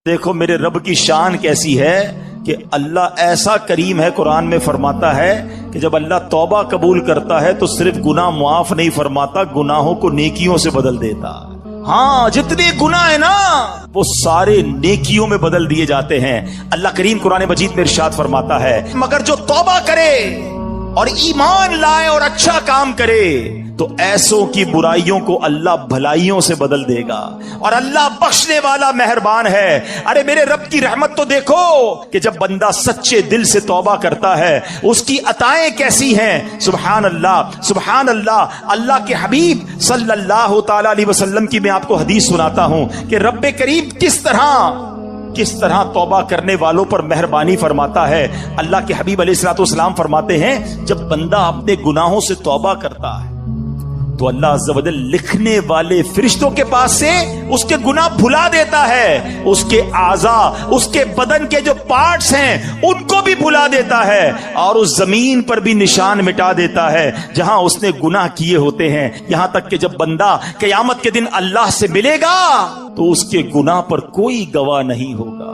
دیکھو میرے رب کی شان کیسی ہے کہ اللہ ایسا کریم ہے، قرآن میں فرماتا ہے کہ جب اللہ توبہ قبول کرتا ہے تو صرف گناہ معاف نہیں فرماتا، گناہوں کو نیکیوں سے بدل دیتا۔ ہاں، جتنے گناہ ہیں نا وہ سارے نیکیوں میں بدل دیے جاتے ہیں۔ اللہ کریم قرآن مجید میں ارشاد فرماتا ہے مگر جو توبہ کرے اور ایمان لائے اور اچھا کام کرے تو ایسوں کی برائیوں کو اللہ بھلائیوں سے بدل دے گا، اور اللہ بخشنے والا مہربان ہے۔ ارے میرے رب کی رحمت تو دیکھو کہ جب بندہ سچے دل سے توبہ کرتا ہے اس کی عطائیں کیسی ہیں۔ سبحان اللہ، سبحان اللہ۔ اللہ کے حبیب صلی اللہ تعالی علیہ وسلم کی میں آپ کو حدیث سناتا ہوں کہ رب کریم کس طرح توبہ کرنے والوں پر مہربانی فرماتا ہے۔ اللہ کے حبیب علیہ الصلوۃ والسلام فرماتے ہیں جب بندہ اپنے گناہوں سے توبہ کرتا ہے تو اللہ عز و جل لکھنے والے فرشتوں کے پاس سے اس کے گناہ بھلا دیتا ہے، اس کے اعضاء، اس کے بدن کے جو پارٹس ہیں ان کو بھی بھلا دیتا ہے، اور اس زمین پر بھی نشان مٹا دیتا ہے جہاں اس نے گناہ کیے ہوتے ہیں، یہاں تک کہ جب بندہ قیامت کے دن اللہ سے ملے گا تو اس کے گناہ پر کوئی گواہ نہیں ہوگا۔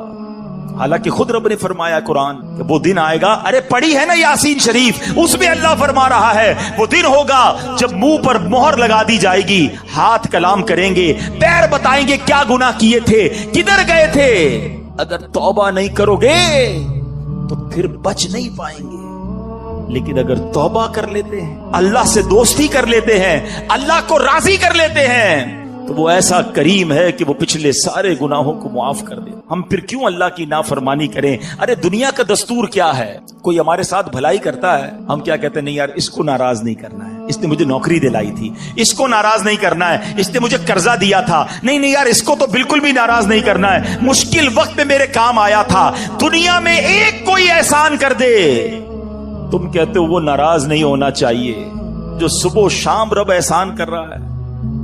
حالانکہ خود رب نے فرمایا قرآن کہ وہ دن آئے گا، ارے پڑھی ہے نا یاسین شریف، اس میں اللہ فرما رہا ہے وہ دن ہوگا جب منہ پر مہر لگا دی جائے گی، ہاتھ کلام کریں گے، پیر بتائیں گے کیا گناہ کیے تھے، کدھر گئے تھے۔ اگر توبہ نہیں کرو گے تو پھر بچ نہیں پائیں گے، لیکن اگر توبہ کر لیتے ہیں، اللہ سے دوستی کر لیتے ہیں، اللہ کو راضی کر لیتے ہیں تو وہ ایسا کریم ہے کہ وہ پچھلے سارے گناہوں کو معاف کر دے۔ ہم پھر کیوں اللہ کی نافرمانی کریں؟ ارے دنیا کا دستور کیا ہے، کوئی ہمارے ساتھ بھلائی کرتا ہے ہم کیا کہتے ہیں، نہیں یار اس کو ناراض نہیں کرنا ہے، اس نے مجھے نوکری دلائی تھی، اس کو ناراض نہیں کرنا ہے، اس نے مجھے قرضہ دیا تھا، نہیں یار اس کو تو بالکل بھی ناراض نہیں کرنا ہے، مشکل وقت میں میرے کام آیا تھا۔ دنیا میں ایک کوئی احسان کر دے تم کہتے ہو وہ ناراض نہیں ہونا چاہیے۔ جو صبح و شام رب احسان کر رہا ہے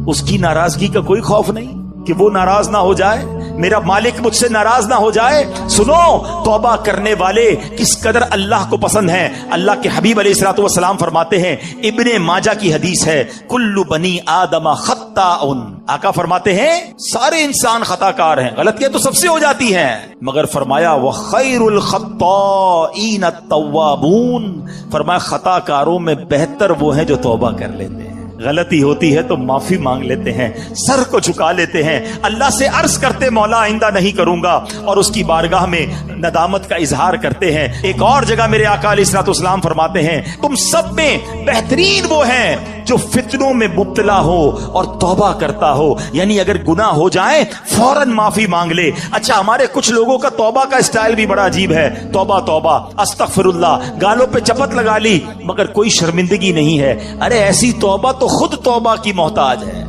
اس کی ناراضگی کا کوئی خوف نہیں کہ وہ ناراض نہ ہو جائے، میرا مالک مجھ سے ناراض نہ ہو جائے۔ سنو توبہ کرنے والے کس قدر اللہ کو پسند ہیں۔ اللہ کے حبیب علیہ الصلوۃ والسلام فرماتے ہیں، ابن ماجہ کی حدیث ہے، کل بنی آدم خطاء، آقا فرماتے ہیں سارے انسان خطا کار ہیں، غلطیاں تو سب سے ہو جاتی ہیں، مگر فرمایا وخیر الخطائین التوابون، فرمایا خطا کاروں میں بہتر وہ ہیں جو توبہ کر لیتے ہیں۔ غلطی ہوتی ہے تو معافی مانگ لیتے ہیں، سر کو جھکا لیتے ہیں، اللہ سے عرض کرتے مولا آئندہ نہیں کروں گا، اور اس کی بارگاہ میں ندامت کا اظہار کرتے ہیں۔ ایک اور جگہ میرے آقا علیہ الصلوۃ والسلام فرماتے ہیں تم سب میں بہترین وہ ہیں جو فتنوں میں مبتلا ہو اور توبہ کرتا ہو، یعنی اگر گناہ ہو جائے فوراً معافی مانگ لے۔ اچھا ہمارے کچھ لوگوں کا توبہ کا اسٹائل بھی بڑا عجیب ہے، توبہ توبہ استغفر اللہ، گالوں پہ چپت لگا لی مگر کوئی شرمندگی نہیں ہے۔ ارے ایسی توبہ تو خود توبہ کی محتاج ہے۔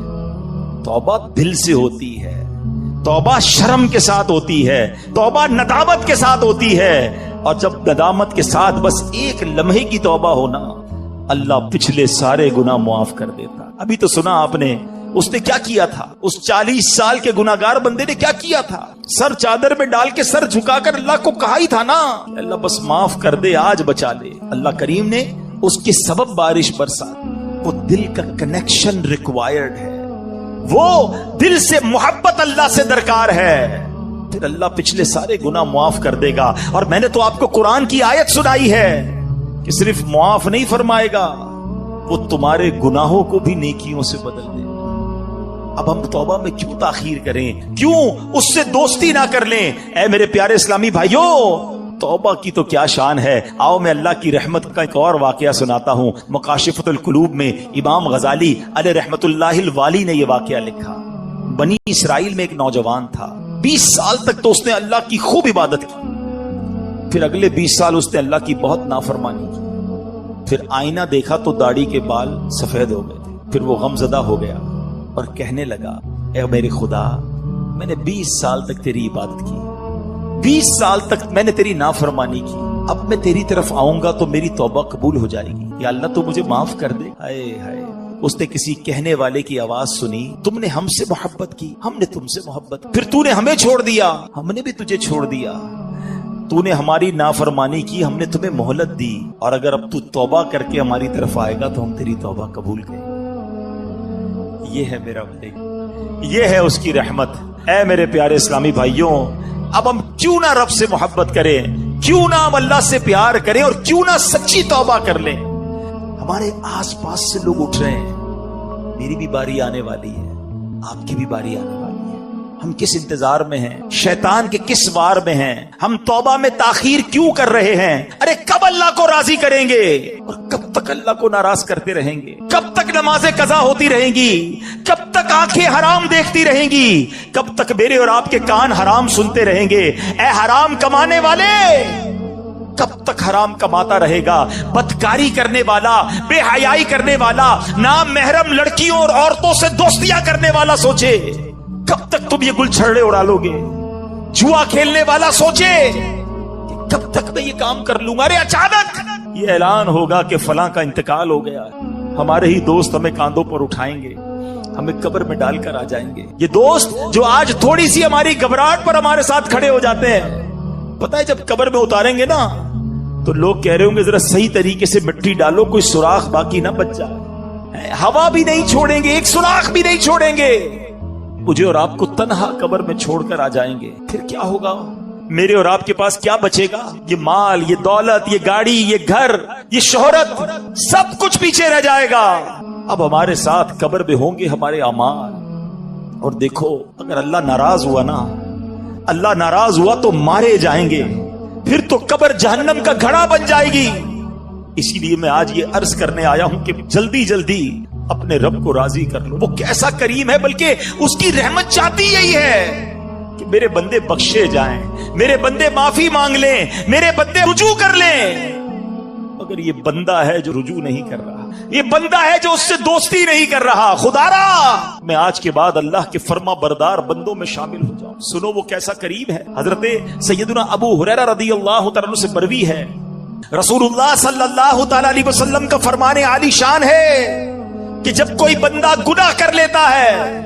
توبہ دل سے ہوتی ہے، توبہ شرم کے ساتھ ہوتی ہے، توبہ ندامت کے ساتھ ہوتی ہے، اور جب ندامت کے ساتھ بس ایک لمحے کی توبہ ہونا اللہ پچھلے سارے گناہ معاف کر دیتا۔ ابھی تو سنا آپ نے اس نے کیا کیا تھا، اس 40 سال کے گناہگار بندے نے کیا کیا تھا، سر چادر میں ڈال کے سر جھکا کر اللہ کو کہا ہی تھا نا اللہ بس معاف کر دے، آج بچا لے۔ اللہ کریم نے اس کے سبب بارش برسا۔ وہ دل کا کنیکشن ریکوائرڈ ہے، وہ دل سے محبت اللہ سے درکار ہے، پھر اللہ پچھلے سارے گناہ معاف کر دے گا۔ اور میں نے تو آپ کو قرآن کی آیت سنائی ہے کہ صرف معاف نہیں فرمائے گا، وہ تمہارے گناہوں کو بھی نیکیوں سے بدل دے گا۔ اب ہم توبہ میں کیوں تاخیر کریں، کیوں اس سے دوستی نہ کر لیں؟ اے میرے پیارے اسلامی بھائیوں، توبہ کی تو کیا شان ہے۔ آؤ میں اللہ کی رحمت کا ایک اور واقعہ سناتا ہوں۔ مکاشفۃ القلوب میں امام غزالی علیہ رحمت اللہ الوالی نے یہ واقعہ لکھا۔ بنی اسرائیل میں ایک نوجوان تھا، 20 سال تک تو اس نے اللہ کی خوب عبادت کی، پھر اگلے 20 سال اس نے اللہ کی بہت نافرمانی کی، پھر آئینہ دیکھا تو داڑھی کے بال سفید ہو گئے تھے، پھر وہ غمزدہ ہو گیا اور کہنے لگا اے میرے خدا، میں نے 20 سال تک تیری عبادت کی، 20 سال تک میں نے تیری نافرمانی کی، اب میں تیری طرف آؤں گا تو میری توبہ قبول ہو جائے گی، یا اللہ تو مجھے معاف کر دے۔ ہائے ہائے، اس نے کسی کہنے والے کی آواز سنی، تم نے ہم سے محبت کی، ہم نے تم سے محبت کی، پھر تو نے ہمیں چھوڑ دیا، ہم نے بھی تجھے چھوڑ دیا، تو نے ہماری نافرمانی کی، ہم نے تمہیں مہلت دی، اور اگر اب تو توبہ کر کے ہماری طرف آئے گا تو ہم تیری توبہ قبول کریں۔ یہ ہے میرا مالک، یہ ہے اس کی رحمت۔ اے میرے پیارے اسلامی بھائیوں، اب ہم کیوں نہ رب سے محبت کریں, کیوں نہ ہم اللہ سے پیار کریں, اور کیوں نہ سچی توبہ کر لیں. ہمارے آس پاس سے لوگ اٹھ رہے ہیں, میری بھی باری آنے والی ہے, آپ کی بھی باری آنے والی ہے. ہم کس انتظار میں ہیں, شیطان کے کس وار میں ہیں, ہم توبہ میں تاخیر کیوں کر رہے ہیں؟ ارے کب اللہ کو راضی کریں گے, اور کب تک اللہ کو ناراض کرتے رہیں گے؟ کب تک نمازیں قضا ہوتی رہیں گی؟ کب تک آنکھیں حرام دیکھتی رہیں گی؟ کب تک میرے اور آپ کے کان حرام سنتے رہیں گے؟ اے حرام کمانے والے, کب تک حرام کماتا رہے گا؟ بدکاری کرنے والا, بے حیائی کرنے والا, نام محرم لڑکیوں اور عورتوں سے دوستیاں کرنے والا سوچے کب تک تم یہ گل چھڑے اڑا لو گے؟ جوا کھیلنے والا سوچے کب تک میں یہ کام کر لوں گا؟ ارے اچانک یہ اعلان ہوگا کہ فلاں کا انتقال ہو گیا, ہمارے ہی دوست ہمیں کاندھوں پر اٹھائیں گے, ہمیں قبر میں ڈال کر آ جائیں گے. یہ دوست جو آج تھوڑی سی ہماری گھبراہٹ پر ہمارے ساتھ کھڑے ہو جاتے ہیں, پتہ ہے جب قبر میں اتاریں گے نا تو لوگ کہہ رہے ہوں گے ذرا صحیح طریقے سے مٹی ڈالو, کوئی سوراخ باقی نہ بچ جائے. ہوا بھی نہیں چھوڑیں گے, ایک سوراخ بھی نہیں چھوڑیں گے. مجھے اور آپ کو تنہا قبر میں چھوڑ کر آ جائیں گے. پھر کیا ہوگا؟ میرے اور آپ کے پاس کیا بچے گا؟ یہ مال, یہ دولت, یہ گاڑی, یہ گھر, یہ شہرت, سب کچھ پیچھے رہ جائے گا. اب ہمارے ساتھ قبر میں ہوں گے ہمارے اعمال. اور دیکھو اگر اللہ ناراض ہوا نا, اللہ ناراض ہوا تو مارے جائیں گے, پھر تو قبر جہنم کا گھڑا بن جائے گی. اسی لیے میں آج یہ عرض کرنے آیا ہوں کہ جلدی جلدی اپنے رب کو راضی کر لو. وہ کیسا کریم ہے, بلکہ اس کی رحمت چاہتی یہی ہے کہ میرے بندے بخشے جائیں, میرے بندے معافی مانگ لیں, میرے بندے رجوع کر لیں. مگر یہ بندہ ہے جو رجوع نہیں کر رہا, یہ بندہ ہے جو اس سے دوستی نہیں کر رہا. خدا را میں آج کے بعد اللہ کے فرما بردار بندوں میں شامل ہو جاؤں. سنو وہ کیسا کریم ہے. حضرت سیدنا ابو ہریرہ رضی اللہ تعالیٰ عنہ سے مروی ہے, رسول اللہ صلی اللہ تعالی علیہ وسلم کا فرمان عالی شان ہے کہ جب کوئی بندہ گناہ کر لیتا ہے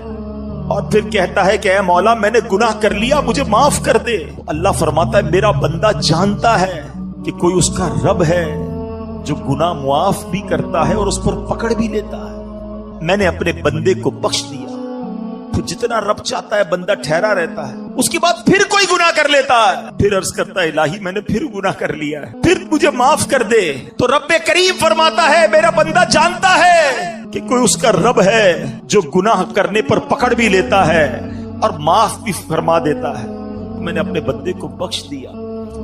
اور پھر کہتا ہے کہ اے مولا میں نے گناہ کر لیا, مجھے معاف کر دے, اللہ فرماتا ہے میرا بندہ جانتا ہے کہ کوئی اس کا رب ہے جو گناہ معاف بھی کرتا ہے اور اس پر پکڑ بھی لیتا ہے. میں نے اپنے بندے کو بخش دیا. پھر جتنا رب چاہتا ہے بندہ ٹھہرا رہتا ہے, اس کے بعد پھر کوئی گناہ کر لیتا ہے, پھر عرض کرتا ہے الہی میں نے پھر گناہ کر لیا ہے, پھر مجھے معاف کر دے. تو رب کریم فرماتا ہے میرا بندہ جانتا ہے کہ کوئی اس کا رب ہے جو گناہ کرنے پر پکڑ بھی لیتا ہے اور معاف بھی فرما دیتا ہے. میں نے اپنے بندے کو بخش دیا.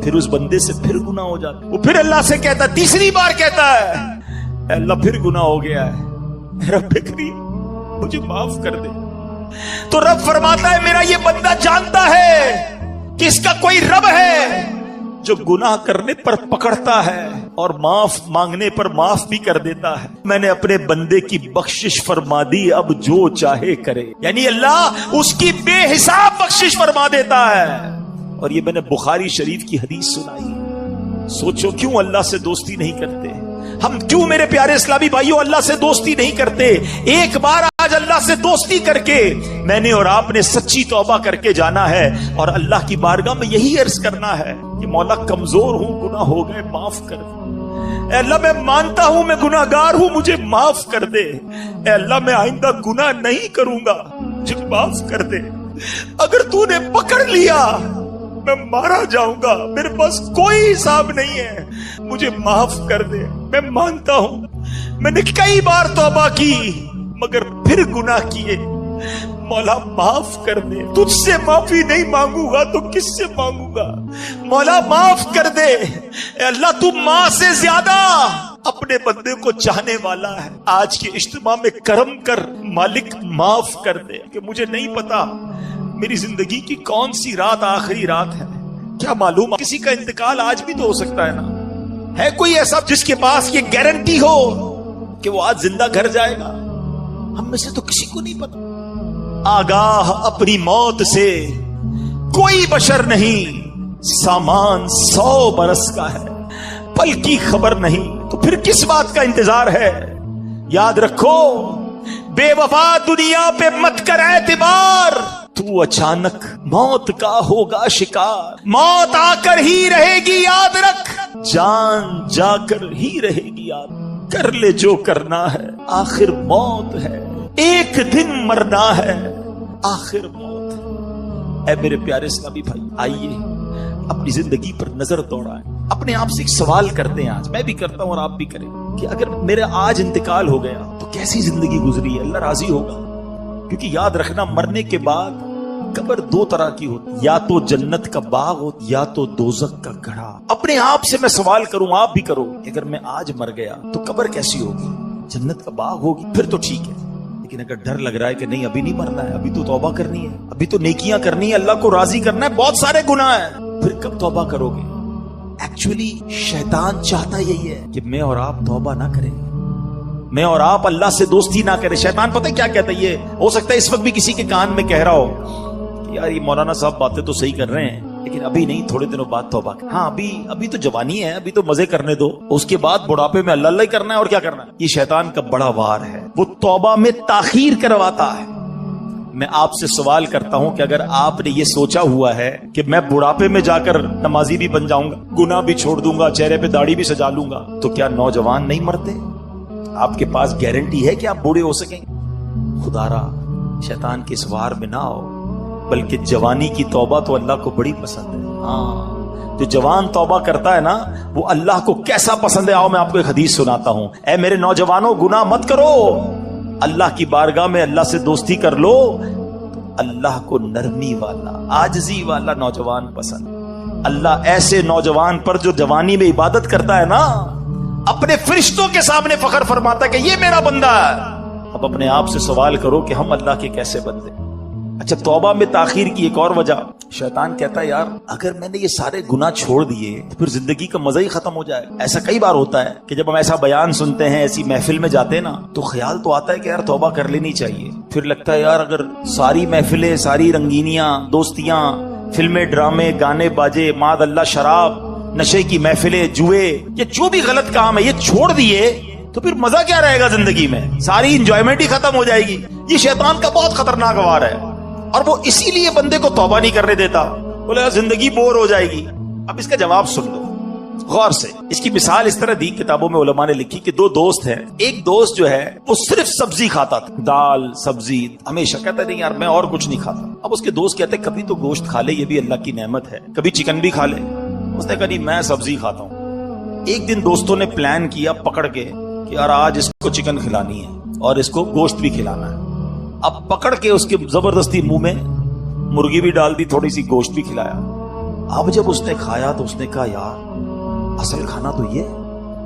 پھر اس بندے سے پھر گناہ ہو جاتا, وہ پھر اللہ سے کہتا ہے, تیسری بار کہتا ہے اے اللہ پھر گناہ ہو گیا ہے, رب کریم مجھے معاف کر دے. تو رب فرماتا ہے میرا یہ بندہ جانتا ہے کہ اس کا کوئی رب ہے جو گناہ کرنے پر پکڑتا ہے اور معاف مانگنے پر معاف بھی کر دیتا ہے. میں نے اپنے بندے کی بخشش فرما دی, اب جو چاہے کرے. یعنی اللہ اس کی بے حساب بخشش فرما دیتا ہے. اور یہ میں نے بخاری شریف کی حدیث سنائی. سوچو کیوں اللہ سے دوستی نہیں کرتے ہم, کیوں میرے پیارے اسلامی بھائیوں اللہ سے دوستی نہیں کرتے؟ ایک بار آج اللہ سے دوستی کر کے میں نے اور آپ نے سچی توبہ کر کے جانا ہے اور اللہ کی بارگاہ میں یہی عرض کرنا ہے کہ مولا کمزور ہوں, گناہ ہو گئے, معاف کر دے. اے اللہ میں مانتا ہوں میں گناہ گار ہوں, مجھے معاف کر دے. اے اللہ میں آئندہ گناہ نہیں کروں گا, مجھے معاف کر دے. اگر تو نے پکڑ لیا میں مارا جاؤں گا, میرے پاس کوئی حساب نہیں ہے, مجھے معاف کر دے. میں مانتا ہوں میں نے کئی بار توبہ کی مگر پھر گناہ کیے, مولا معاف کر دے. تجھ سے معافی نہیں مانگوں گا تو کس سے مانگوں گا؟ مولا معاف کر دے. اے اللہ تو ماں سے زیادہ اپنے بندے کو چاہنے والا ہے. آج کے اجتماع میں کرم کر مالک, معاف کر دے کہ مجھے نہیں پتا میری زندگی کی کون سی رات آخری رات ہے. کیا معلوم کسی کا انتقال آج بھی تو ہو سکتا ہے نا. ہے کوئی ایسا جس کے پاس یہ گارنٹی ہو کہ وہ آج زندہ گھر جائے گا؟ ہم میں سے تو کسی کو نہیں پتا. آگاہ اپنی موت سے کوئی بشر نہیں, سامان 100 برس کا ہے, پل کی خبر نہیں, تو پھر کس بات کا انتظار ہے؟ یاد رکھو بے وفا دنیا پہ مت کر اعتبار, تو اچانک موت کا ہوگا شکار. موت آ کر ہی رہے گی یاد رکھ, جان جا کر ہی رہے گی یاد. کر لے جو کرنا ہے آخر موت ہے, ایک دن مرنا ہے آخر موت. اے میرے پیارے اسلامی بھائی، آئیے اپنی زندگی پر نظر دوڑائیں، اپنے آپ سے ایک سوال کرتے ہیں، آج میں بھی کرتا ہوں اور آپ بھی کریں، کہ اگر میرا آج انتقال ہو گیا تو کیسی زندگی گزری ہے؟ اللہ راضی ہوگا؟ کیونکہ یاد رکھنا، مرنے کے بعد قبر دو طرح کی ہوتی، یا تو جنت کا باغ ہو یا تو دوزخ کا گڑھا۔ اپنے آپ سے میں سوال کروں، آپ بھی کرو، کہ اگر میں آج مر گیا تو قبر کیسی ہوگی؟ جنت کا باغ ہوگی؟ پھر تو ٹھیک ہے، لیکن اگر ڈر لگ رہا ہے کہ نہیں ابھی نہیں مرنا ہے، ابھی تو توبہ کرنی ہے، ابھی تو نیکیاں کرنی ہے، اللہ کو راضی کرنا ہے، بہت سارے گناہ ہیں، پھر کب توبہ کرو گے؟ ایکچولی شیطان چاہتا یہی ہے کہ میں اور آپ توبہ نہ کریں، میں اور آپ اللہ سے دوستی نہ کریں۔ شیطان پتہ کیا کہتا ہے؟ یہ ہو سکتا ہے اس وقت بھی کسی کے کان میں کہہ رہا ہو کہ یار یہ مولانا صاحب باتیں تو صحیح کر رہے ہیں، لیکن ابھی نہیں، تھوڑے دنوں بعد توبہ کر۔ ہاں ابھی تو جوانی ہے، ابھی تو مزے کرنے دو، اس کے بعد بڑھاپے میں اللہ اللہ ہی کرنا ہے اور کیا کرنا ہے۔ یہ شیطان کا بڑا وار ہے، وہ توبہ میں تاخیر کرواتا ہے۔ میں آپ سے سوال کرتا ہوں کہ اگر آپ نے یہ سوچا ہوا ہے کہ میں بڑھاپے میں جا کر نمازی بھی بن جاؤں گا، گناہ بھی چھوڑ دوں گا، چہرے پہ داڑھی بھی سجا لوں گا، تو کیا نوجوان نہیں مرتے؟ آپ کے پاس گارنٹی ہے کہ آپ بوڑھے ہو سکیں؟ خدا را شیطان کے اس وار میں نہ آؤ، بلکہ جوانی کی توبہ تو اللہ کو بڑی پسند ہے۔ ہاں، جو جوان توبہ کرتا ہے نا، وہ اللہ کو کیسا پسند ہے، آؤ میں آپ کو ایک حدیث سناتا ہوں۔ اے میرے نوجوانوں، گناہ مت کرو، اللہ کی بارگاہ میں اللہ سے دوستی کر لو، تو اللہ کو نرمی والا، عاجزی والا نوجوان پسند۔ اللہ ایسے نوجوان پر جو جوانی میں عبادت کرتا ہے نا، اپنے فرشتوں کے سامنے فخر فرماتا ہے کہ یہ میرا بندہ ہے۔ اب اپنے آپ سے سوال کرو کہ ہم اللہ کے کیسے بندے۔ اچھا، توبہ میں تاخیر کی ایک اور وجہ، شیطان کہتا ہے یار اگر میں نے یہ سارے گناہ چھوڑ دیے تو پھر زندگی کا مزہ ہی ختم ہو جائے۔ ایسا کئی بار ہوتا ہے کہ جب ہم ایسا بیان سنتے ہیں، ایسی محفل میں جاتے ہیں نا، تو خیال تو آتا ہے کہ یار توبہ کر لینی چاہیے، پھر لگتا ہے یار اگر ساری محفلیں، ساری رنگینیاں، دوستیاں، فلمیں، ڈرامے، گانے باجے، معاذ اللہ شراب، نشے کی محفلیں، جوئے، یہ جو بھی غلط کام ہے یہ چھوڑ دیے تو پھر مزہ کیا رہے گا زندگی میں؟ ساری انجوائمنٹ ہی ختم ہو جائے گی۔ یہ شیطان کا بہت خطرناک وار ہے، اور وہ اسی لیے بندے کو توبہ نہیں کرنے دیتا، بولے زندگی بور ہو جائے گی۔ اب اس کا جواب سن لو غور سے۔ اس کی مثال اس طرح دی، کتابوں میں علماء نے لکھی کہ دو دوست ہیں، ایک دوست جو ہے وہ صرف سبزی کھاتا تھا، دال سبزی، ہمیشہ کہتا نہیں یار میں اور کچھ نہیں کھاتا۔ اب اس کے دوست کہتے کبھی تو گوشت کھا لے، یہ بھی اللہ کی نعمت ہے، کبھی چکن بھی کھا لے۔ اس نے کہا نہیں میں سبزی کھاتا ہوں۔ ایک دن دوستوں نے پلان کیا پکڑ کے کہ یار آج اس کو چکن کھلانی ہے اور اس کو گوشت بھی کھلانا ہے۔ اب پکڑ کے اس کے زبردستی منہ میں مرغی بھی ڈال دی، تھوڑی سی گوشت بھی کھلایا۔ اب جب اس نے کھایا تو اس نے کہا یار اصل کھانا تو یہ،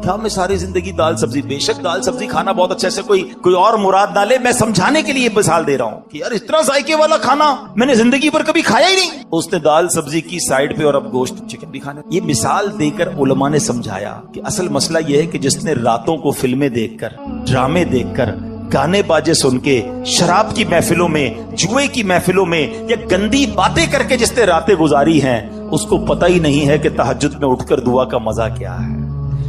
کیا میں ساری زندگی دال سبزی، بے شک دال سبزی کھانا بہت اچھا، سے کوئی اور مراد نہ لے، میں سمجھانے کے لیے مثال دے رہا ہوں کہ یار اتنا ذائقے والا کھانا میں نے زندگی پر کبھی کھایا ہی نہیں۔ اس نے دال سبزی کی سائڈ پہ اور اب گوشت چکن بھی کھانے۔ یہ مثال دے کر علماء نے سمجھایا کہ اصل مسئلہ یہ ہے کہ جس نے راتوں کو فلمیں دیکھ کر، ڈرامے دیکھ کر، گانے باجے سن کے، شراب کی محفلوں میں، جوئے کی محفلوں میں، یا گندی باتیں کر کے جس نے راتیں گزاری ہیں، اس کو پتہ ہی نہیں ہے کہ تہجد میں اٹھ کر دعا کا مزہ کیا ہے،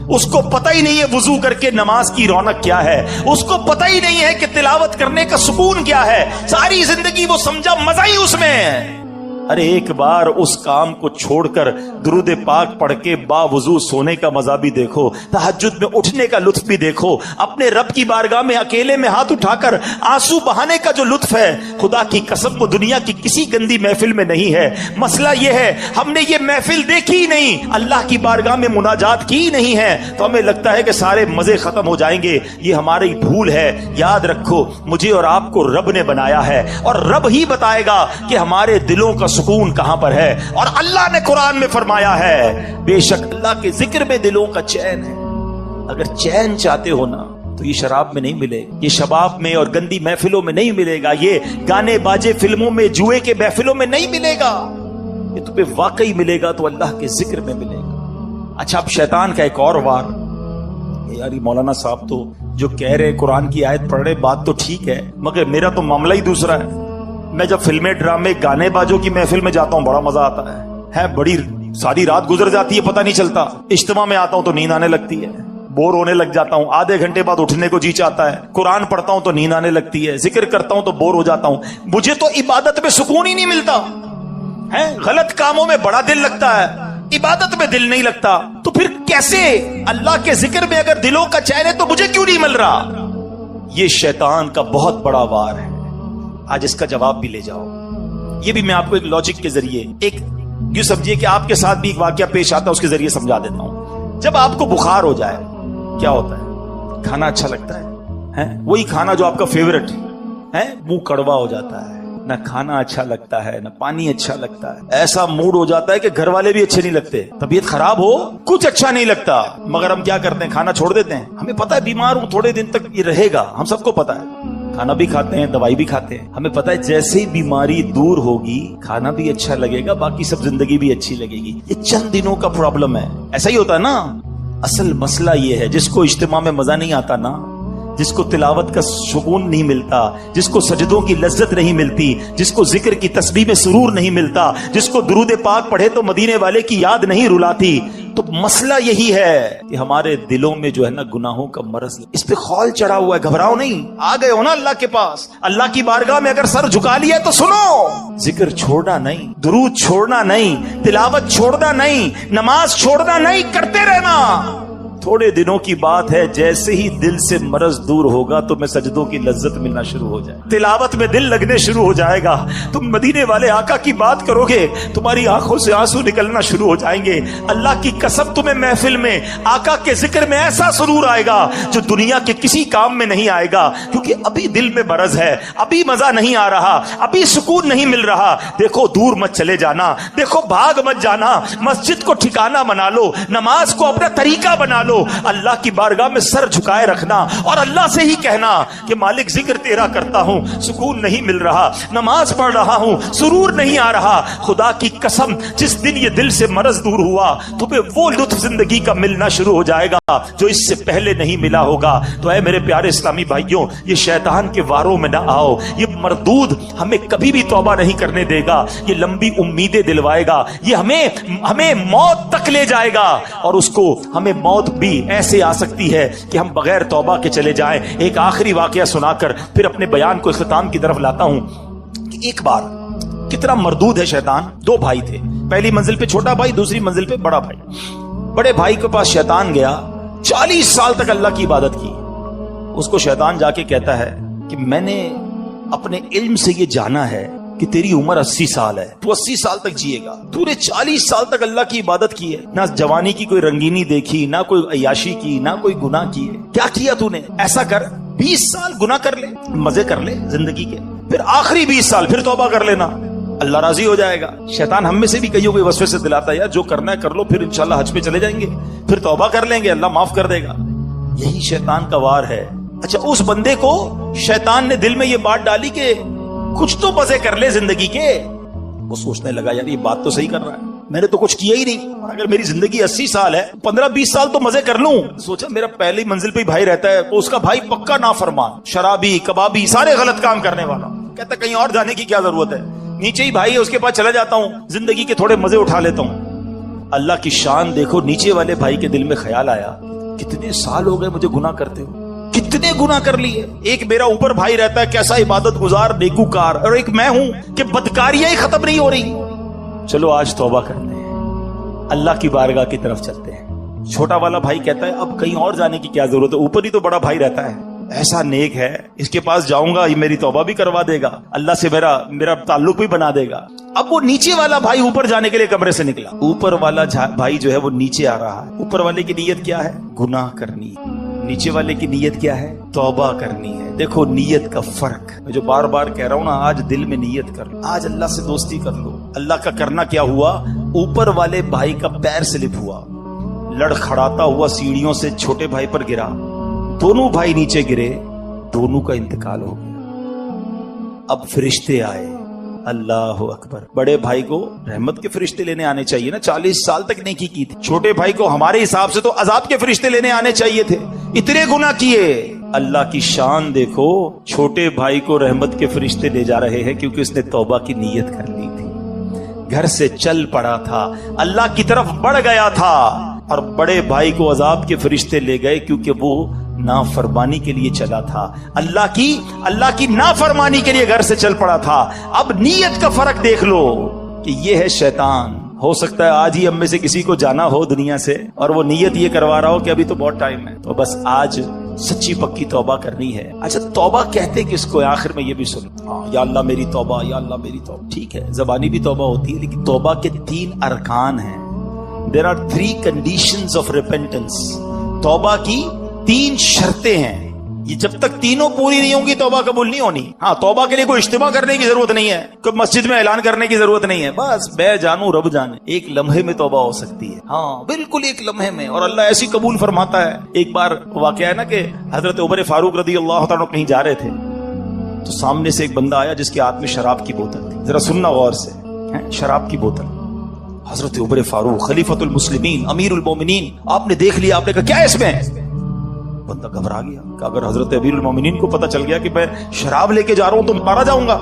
اس کو پتہ ہی نہیں ہے وضو کر کے نماز کی رونق کیا ہے، اس کو پتہ ہی نہیں ہے کہ تلاوت کرنے کا سکون کیا ہے۔ ساری زندگی وہ سمجھا مزہ ہی اس میں ہے۔ ارے ایک بار اس کام کو چھوڑ کر درود پاک پڑھ کے باوضو سونے کا مزہ بھی دیکھو، تہجد میں اٹھنے کا لطف بھی دیکھو، اپنے رب کی بارگاہ میں اکیلے میں ہاتھ اٹھا کر آنسو بہانے کا جو لطف ہے، خدا کی قسم وہ دنیا کی کسی گندی محفل میں نہیں ہے۔ مسئلہ یہ ہے ہم نے یہ محفل دیکھی ہی نہیں، اللہ کی بارگاہ میں مناجات کی نہیں ہے، تو ہمیں لگتا ہے کہ سارے مزے ختم ہو جائیں گے۔ یہ ہماری بھول ہے۔ یاد رکھو مجھے اور آپ کو رب نے بنایا ہے، اور رب ہی بتائے گا کہ ہمارے دلوں کا سکون کہاں پر ہے، اور اللہ نے قرآن میں فرمایا ہے بے شک اللہ کے ذکر میں دلوں کا چین ہے۔ اگر چین چاہتے ہو نا تو یہ شراب میں نہیں ملے گا، یہ شباب میں اور گندی محفلوں میں نہیں ملے گا، یہ گانے باجے فلموں میں، جوئے کے محفلوں میں نہیں ملے گا، یہ تمہیں واقعی ملے گا تو اللہ کے ذکر میں ملے گا۔ اچھا، اب شیطان کا ایک اور وار، یار مولانا صاحب تو جو کہہ رہے قرآن کی آیت پڑھ رہے، بات تو ٹھیک ہے، مگر میرا تو معاملہ ہی دوسرا ہے۔ میں جب فلمیں، ڈرامے، گانے باجوں کی محفل میں جاتا ہوں بڑا مزہ آتا ہے، بڑی ساری رات گزر جاتی ہے پتہ نہیں چلتا۔ اجتماع میں آتا ہوں تو نیند آنے لگتی ہے، بور ہونے لگ جاتا ہوں، آدھے گھنٹے بعد اٹھنے کو جی چاہتا ہے، قرآن پڑھتا ہوں تو نیند آنے لگتی ہے، ذکر کرتا ہوں تو بور ہو جاتا ہوں، مجھے تو عبادت میں سکون ہی نہیں ملتا ہے۔ غلط کاموں میں بڑا دل لگتا ہے، عبادت میں دل نہیں لگتا، تو پھر کیسے اللہ کے ذکر میں اگر دلوں کا چین ہے تو مجھے کیوں نہیں مل رہا؟ یہ شیطان کا بہت بڑا وار ہے۔ آج اس کا جواب بھی لے جاؤ۔ یہ بھی میں آپ کو ایک لوجک کے ذریعے، ایک یوں سمجھیے کہ آپ کے ساتھ بھی ایک واقعہ پیش آتا ہے، اس کے ذریعے سمجھا دیتا ہوں. جب آپ کو بخار ہو جائے کیا ہوتا ہے؟ کھانا اچھا لگتا ہے، وہی کھانا جو آپ کا فیورٹ ہے، منہ کڑوا ہو جاتا ہے، نہ کھانا اچھا لگتا ہے نہ پانی اچھا لگتا ہے. ایسا موڈ ہو جاتا ہے کہ گھر والے بھی اچھے نہیں لگتے، طبیعت خراب ہو کچھ اچھا نہیں لگتا، مگر ہم کیا کرتے ہیں؟ کھانا چھوڑ دیتے ہیں. ہمیں پتا ہے بیمار ہوں تھوڑے دن تک یہ رہے گا، ہم سب کو پتا ہے، کھانا بھی کھاتے ہیں دوائی بھی کھاتے ہیں. ہمیں پتا ہے جیسے ہی بیماری دور ہوگی کھانا بھی اچھا لگے گا، باقی سب زندگی بھی اچھی لگے گی. یہ چند دنوں کا پرابلم ہے. ایسا ہی ہوتا ہے نا. اصل مسئلہ یہ ہے، جس کو اجتماع میں مزہ نہیں آتا نا، جس کو تلاوت کا سکون نہیں ملتا، جس کو سجدوں کی لذت نہیں ملتی، جس کو ذکر کی تسبیح میں سرور نہیں ملتا، جس کو درود پاک پڑھے تو مدینے والے کی یاد نہیں رلاتی، تو مسئلہ یہی ہے کہ ہمارے دلوں میں جو ہے نا گناہوں کا مرض، اس پہ خول چڑھا ہوا ہے. گھبراؤ نہیں، آ گئے ہو نا اللہ کے پاس، اللہ کی بارگاہ میں اگر سر جھکا لیا تو سنو، ذکر چھوڑنا نہیں، درود چھوڑنا نہیں، تلاوت چھوڑنا نہیں، نماز چھوڑنا نہیں، کرتے رہنا. تھوڑے دنوں کی بات ہے، جیسے ہی دل سے مرض دور ہوگا تو میں سجدوں کی لذت ملنا شروع ہو جائے، تلاوت میں دل لگنے شروع ہو جائے گا، تم مدینے والے آقا کی بات کرو گے، تمہاری آنکھوں سے آنسو نکلنا شروع ہو جائیں گے. اللہ کی قسم تمہیں محفل میں آقا کے ذکر میں ایسا سرور آئے گا جو دنیا کے کسی کام میں نہیں آئے گا، کیونکہ ابھی دل میں مرض ہے، ابھی مزہ نہیں آ رہا، ابھی سکون نہیں مل رہا. دیکھو دور مت چلے جانا، دیکھو بھاگ مت جانا، مسجد کو ٹھکانہ بنا لو، نماز کو اپنا طریقہ بنا لو، اللہ کی بارگاہ میں سر جھکائے رکھنا اور اللہ سے ہی کہنا کہ مالک ذکر تیرا کرتا ہوں، سکون نہیں مل رہا، نماز پڑھ رہا ہوں، سرور نہیں آ رہا. خدا کی قسم جس دن یہ دل سے مرض دور ہوا تمہیں وہ لطف زندگی کا ملنا شروع ہو جائے گا جو اس سے پہلے نہیں ملا ہوگا. تو اے میرے پیارے اسلامی بھائیوں، یہ شیطان کے واروں میں نہ آؤ، یہ مردود ہمیں کبھی بھی توبہ نہیں کرنے دے گا، یہ لمبی امیدیں دلوائے گا، یہ ہمیں موت تک لے جائے گا، اور اس کو ہمیں موت بھی ایسے آ سکتی ہے کہ ہم بغیر توبہ کے چلے جائیں. ایک آخری واقعہ سنا کر پھر اپنے بیان کو اختتام کی طرف لاتا ہوں کہ ایک بار کتنا مردود ہے شیطان. دو بھائی تھے، پہلی منزل پہ چھوٹا بھائی، دوسری منزل پہ بڑا بھائی. بڑے بھائی کے پاس شیطان گیا، 40 سال تک اللہ کی عبادت کی. اس کو شیطان جا کے کہتا ہے کہ میں نے اپنے علم سے یہ جانا ہے کہ تیری عمر 80 سال ہے، تو 80 سال تک جیے گا، تو نے 40 سال تک اللہ کی عبادت کی ہے، نہ جوانی کی کوئی رنگینی دیکھی، نہ کوئی عیاشی کی، نہ کوئی گناہ کی ہے. کیا کیا تو نے؟ ایسا کر 20 سال گناہ کر لے، مزے کر لے زندگی کے، پھر آخری 20 سال پھر توبہ کر لینا، اللہ راضی ہو جائے گا. شیطان ہم میں سے بھی کئیوں کو وسوسے سے دلاتا ہے، یار جو کرنا ہے کر لو، پھر انشاءاللہ حج پہ چلے جائیں گے، پھر توبہ کر لیں گے، اللہ معاف کر دے گا. یہی شیطان کا وار ہے. اچھا اس بندے کو شیطان نے دل میں یہ بات ڈالی کہ کچھ تو مزے کر لے زندگی کے. وہ سوچنے لگا یار یہ بات تو صحیح کر رہا ہے، میں نے تو کچھ کیا ہی نہیں، اگر میری زندگی 80 سال ہے 15-20 سال تو مزے کر لوں. سوچا میرا پہلی منزل پہ بھائی رہتا ہے، تو اس کا بھائی پکا نافرمان، شرابی، کبابی، سارے غلط کام کرنے والا. کہتا کہیں اور جانے کی کیا ضرورت ہے، نیچے ہی بھائی ہے اس کے پاس چلا جاتا ہوں، زندگی کے تھوڑے مزے اٹھا لیتا ہوں. اللہ کی شان دیکھو، نیچے والے بھائی کے دل میں خیال آیا کتنے سال ہو گئے مجھے گناہ کرتے ہو، کتنے گناہ کر لیے. ایک میرا اوپر بھائی رہتا ہے کیسا عبادت گزار نیکوکار، اور ایک میں ہوں کہ بدکاریاں ہی ختم نہیں ہو رہی. چلو آج توبہ کرتے ہیں، اللہ کی بارگاہ کی طرف چلتے ہیں. چھوٹا والا بھائی کہتا ہے اب کہیں اور جانے کی کیا ضرورت ہے، اوپر ہی تو بڑا بھائی رہتا ہے، ایسا نیک ہے، اس کے پاس جاؤں گا یہ میری توبہ بھی کروا دے گا، اللہ سے میرا تعلق بھی بنا دے گا. اب وہ نیچے والا بھائی اوپر جانے کے لیے کمرے سے نکلا. اوپر والا بھائی جو ہے وہ نیچے آ رہا ہے. اوپر والے کی نیت کیا ہے؟ گناہ کرنی. نیچے والے کی نیت کیا ہے؟ توبہ کرنی ہے. دیکھو نیت کا فرق، میں جو بار بار کہہ رہا ہوں نا، آج دل میں نیت کر لو، آج اللہ سے دوستی کر لو. اللہ کا کرنا کیا ہوا؟ اوپر والے بھائی کا پیر سلپ ہوا، لڑکھڑاتا ہوا سیڑھیوں سے چھوٹے بھائی پر گرا، دونوں بھائی نیچے گرے، دونوں کا انتقال ہو گیا. اب فرشتے آئے، اللہ اکبر. بڑے بھائی کو رحمت کے فرشتے لینے آنے چاہیے نا، 40 سال تک نیکی کی تھی. چھوٹے بھائی کو ہمارے حساب سے تو عذاب کے فرشتے لینے آنے چاہیے تھے، اتنے گناہ کیے. اللہ کی شان دیکھو، چھوٹے بھائی کو رحمت کے فرشتے لے جا رہے ہیں کیونکہ اس نے توبہ کی نیت کر لی تھی، گھر سے چل پڑا تھا، اللہ کی طرف بڑھ گیا تھا. اور بڑے بھائی کو عذاب کے فرشتے لے گئے کیونکہ وہ نافرمانی کے لیے چلا تھا، اللہ کی نافرمانی کے لیے گھر سے چل پڑا تھا. اب نیت کا فرق دیکھ لو کہ یہ ہے شیطان. ہو سکتا ہے آج ہی ہم میں سے کسی کو جانا ہو دنیا سے اور وہ نیت یہ کروا رہا ہو کہ ابھی تو بہت ٹائم ہے، تو بس آج سچی پکی توبہ کرنی ہے. اچھا توبہ کہتے کس کو؟ آخر میں یہ بھی سن، یا اللہ میری توبہ، یا اللہ میری توبہ. ٹھیک ہے زبانی بھی توبہ ہوتی ہے، لیکن توبہ کے 3 ارکان ہیں. There are 3 conditions of repentance. توبہ کی 3 شرطیں ہیں. یہ جب تک تینوں پوری نہیں ہوں گی توبہ قبول نہیں ہونی. ہاں توبہ کے لیے کوئی اجتماع کرنے کی ضرورت نہیں ہے، کوئی مسجد میں اعلان کرنے کی ضرورت نہیں ہے. بس میں جانوں رب جانے، ایک لمحے میں توبہ ہو سکتی ہے. ہاں بالکل ایک لمحے میں، اور اللہ ایسی قبول فرماتا ہے. ایک بار واقعہ ہے نا کہ حضرت عمر فاروق رضی اللہ تعالیٰ کہیں جا رہے تھے تو سامنے سے ایک بندہ آیا جس کے ہاتھ میں شراب کی بوتل تھی. ذرا سننا غور سے، شراب کی بوتل. حضرت عمر فاروق خلیفۃ المسلمین امیر المومنین، آپ نے دیکھ لیا، آپ نے کہا کیا ہے اس میں؟ بندہ گھبرا گیا کہ اگر حضرت امیر المومنین کو پتہ چل گیا کہ میں شراب لے کے جا رہا ہوں تو مارا جاؤں گا.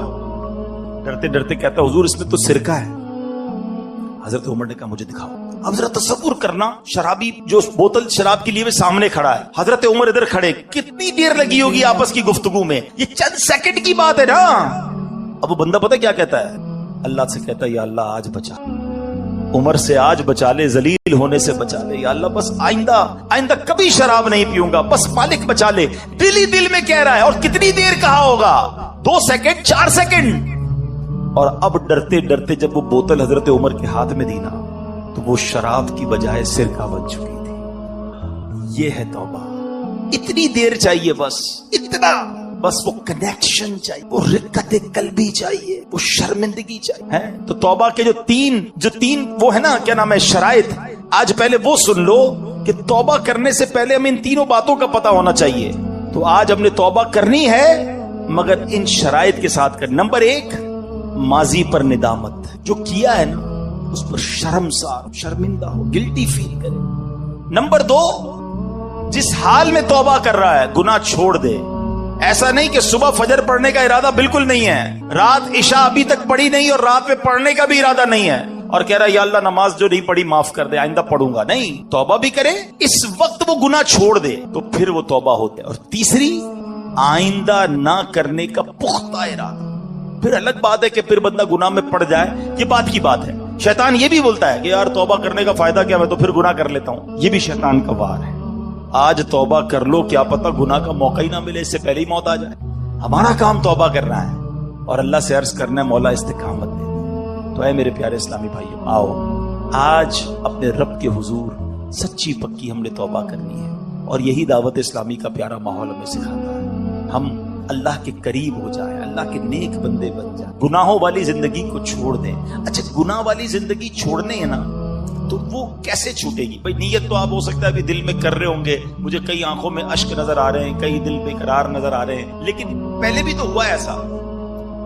ڈرتے ڈرتے کہتا حضور اس میں تو سرکہ ہے. حضرت عمر نے کہا مجھے دکھاؤ. اب ذرا تصور کرنا، شرابی جو بوتل شراب کے لیے سامنے کھڑا ہے، حضرت عمر ادھر کھڑے، کتنی دیر لگی ہوگی آپس کی گفتگو میں؟ یہ چند سیکنڈ کی بات ہے نا. اب وہ بندہ پتہ کیا کہتا ہے؟ اللہ سے کہتا ہے یا اللہ آج بچا، عمر سے آج بچا لے، ذلیل ہونے سے بچا لے یا اللہ، بس آئندہ کبھی شراب نہیں پیوں گا، بس مالک بچا لے. دل ہی دل میں کہہ رہا ہے. اور کتنی دیر کہا ہوگا؟ 2 سیکنڈ 4 سیکنڈ. اور اب ڈرتے ڈرتے جب وہ بوتل حضرت عمر کے ہاتھ میں دی نا تو وہ شراب کی بجائے سرکہ بن چکی تھی. یہ ہے توبہ. اتنی دیر چاہیے، بس اتنا، بس وہ کنیکشن چاہیے، وہ رقت قلبی چاہیے، وہ شرمندگی چاہیے. تو توبہ کے جو تین وہ ہے نا، کیا نام ہے، شرائط. آج پہلے وہ سن لو کہ توبہ کرنے سے پہلے ہمیں ان تینوں باتوں کا پتہ ہونا چاہیے. تو آج ہم نے توبہ کرنی ہے مگر ان شرائط کے ساتھ کرنی. نمبر 1، ماضی پر ندامت. جو کیا ہے نا اس پر شرمندہ ہو، گلٹی فیل کرے. نمبر 2، جس حال میں توبہ کر رہا ہے گناہ چھوڑ دے. ایسا نہیں کہ صبح فجر پڑھنے کا ارادہ بالکل نہیں ہے، رات عشاء ابھی تک پڑھی نہیں اور رات میں پڑھنے کا بھی ارادہ نہیں ہے، اور کہہ رہا ہے یا اللہ نماز جو نہیں پڑھی معاف کر دے، آئندہ پڑھوں گا. نہیں، توبہ بھی کرے، اس وقت وہ گناہ چھوڑ دے تو پھر وہ توبہ ہوتا ہے. اور تیسری، آئندہ نہ کرنے کا پختہ ارادہ. پھر الگ بات ہے کہ پھر بندہ گناہ میں پڑ جائے، یہ بات کی بات ہے. شیطان یہ بھی بولتا ہے کہ یار توبہ کرنے کا فائدہ کیا، میں تو پھر گناہ کر لیتا ہوں. یہ بھی شیطان کا وار ہے. آج توبہ کر لو، کیا پتہ گناہ کا موقع ہی نہ ملے، اس سے پہلے ہی موت آ جائے. ہمارا کام توبہ کرنا ہے اور اللہ سے عرض کرنا ہے مولا استقامت دے. تو اے میرے پیارے اسلامی بھائیو، آؤ آج اپنے رب کے حضور سچی پکی ہم نے توبہ کرنی ہے. اور یہی دعوت اسلامی کا پیارا ماحول ہمیں سکھاتا ہے. ہم اللہ کے قریب ہو جائیں، اللہ کے نیک بندے بن جائیں، گناہوں والی زندگی کو چھوڑ دیں. اچھا گناہ والی زندگی چھوڑنے ہے نا تو وہ کیسے چھوٹے گی؟ بھائی نیت تو آپ ہو سکتا ہے ابھی دل میں کر رہے ہوں گے، مجھے کئی آنکھوں میں اشک نظر آ رہے ہیں، کئی دل بے قرار نظر آ رہے ہیں، لیکن پہلے بھی تو ہوا ایسا.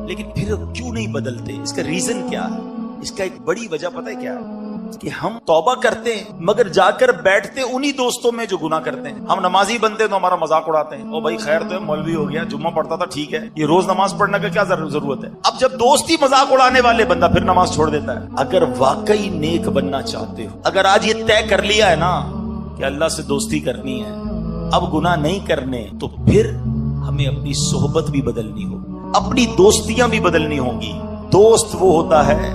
لیکن پھر کیوں نہیں بدلتے؟ اس کا ریزن کیا ہے؟ اس کا ایک بڑی وجہ پتہ ہے کیا ہے؟ کہ ہم توبہ کرتے ہیں مگر جا کر بیٹھتے انہی دوستوں میں جو گناہ کرتے ہیں. ہم نمازی بنتے ہیں تو ہمارا مذاق اڑاتے ہیں، او بھائی خیر تو ہے، مولوی ہو گیا، جمعہ پڑھتا تھا، ٹھیک ہے، یہ روز نماز پڑھنے کا کیا ضرورت ہے؟ اب جب دوست ہی مذاق اڑانے والے، بندہ پھر نماز چھوڑ دیتا ہے. اگر واقعی نیک بننا چاہتے ہو، اگر آج یہ طے کر لیا ہے نا کہ اللہ سے دوستی کرنی ہے، اب گناہ نہیں کرنے، تو پھر ہمیں اپنی صحبت بھی بدلنی ہوگی، اپنی دوستیاں بھی بدلنی ہوں گی. دوست وہ ہوتا ہے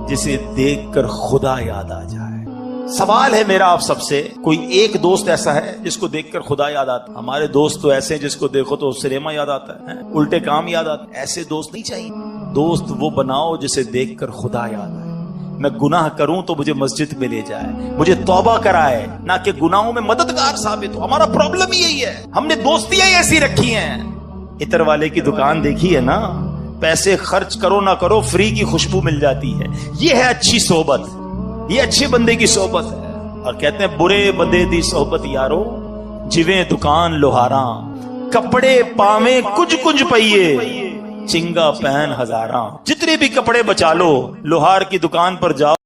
جسے دیکھ کر خدا یاد آ جائے. سوال ہے میرا آپ سب سے، کوئی ایک دوست ایسا ہے جس کو دیکھ کر خدا یاد آتا؟ ہمارے دوست تو ایسے ہیں جس کو دیکھو تو سنیما یاد آتا ہے، الٹے کام یاد آتا ہے. ایسے دوست نہیں چاہیے. دوست وہ بناؤ جسے دیکھ کر خدا یاد آئے. میں گناہ کروں تو مجھے مسجد میں لے جائے، مجھے توبہ کرائے، نہ کہ گناہوں میں مددگار ثابت ہو. ہمارا پرابلم یہی ہے، ہم نے دوستیاں ایسی رکھی ہیں. عطر والے کی دکان دیکھی ہے نا، پیسے خرچ کرو نہ کرو فری کی خوشبو مل جاتی ہے. یہ ہے اچھی صحبت، یہ اچھے بندے کی صحبت ہے. اور کہتے ہیں برے بندے دی صحبت یارو جویں دکان لوہاراں، کپڑے پاویں کچھ کچھ پئیے، چنگا پہن ہزاراں. جتنے بھی کپڑے بچا لو، لوہار کی دکان پر جاؤ.